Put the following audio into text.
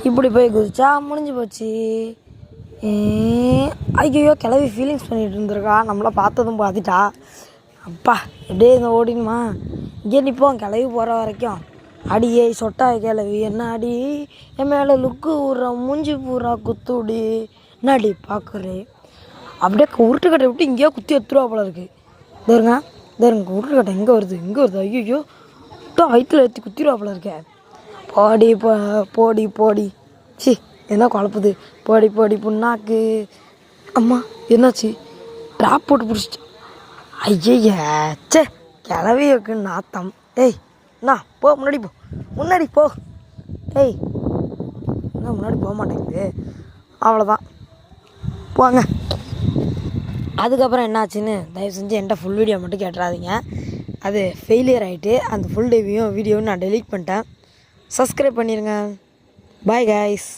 இப்படி போய் குதிச்சா முடிஞ்சு போச்சு. ஐயோ கிளவி ஃபீலிங்ஸ் பண்ணிகிட்டு இருந்திருக்கா, நம்மளை பார்த்ததும் பார்த்துட்டா. அப்பா எப்படியே இந்த ஓடினுமா, இங்கே நிற்போம் கிளவி போகிற வரைக்கும். அடியே சொட்டாய் கிளவி என்ன அடி, என் மேலே லுக்கு ஊடுறா மூஞ்சி பூரா குத்துடி என்ன அடி பார்க்குறே. அப்படியே உருட்டுக்கட்டை விட்டு இங்கேயோ குத்தி எடுத்துருவா போல இருக்குது. தருங்க உருட்டுக்கட்டை எங்கே வருது ஐயோ விட்டா வயிற்றில் ஏற்றி குத்திடுவா போல இருக்கேன். போடி சி என்ன குழப்புது, போடி புண்ணாக்கு. அம்மா என்னாச்சு, ட்ராப் போட்டு பிடிச்சிட்டு. ஐயச்சே கிளவி இருக்கு நாத்தம். ஏய் என்ன போ முன்னாடி போ. ஏய் என்ன முன்னாடி போக மாட்டேங்குது, அவ்வளோதான் போங்க. அதுக்கப்புறம் என்னாச்சுன்னு தயவு செஞ்சு என்கிட்ட ஃபுல் வீடியோ மட்டும் கேட்டுறாதீங்க, அது ஃபெயிலியர் ஆகிட்டு. அந்த ஃபுல் வீடியோவும் நான் டெலீட் பண்ணிட்டேன். சப்ஸ்கிரைப் பண்ணிடுங்க. Bye guys.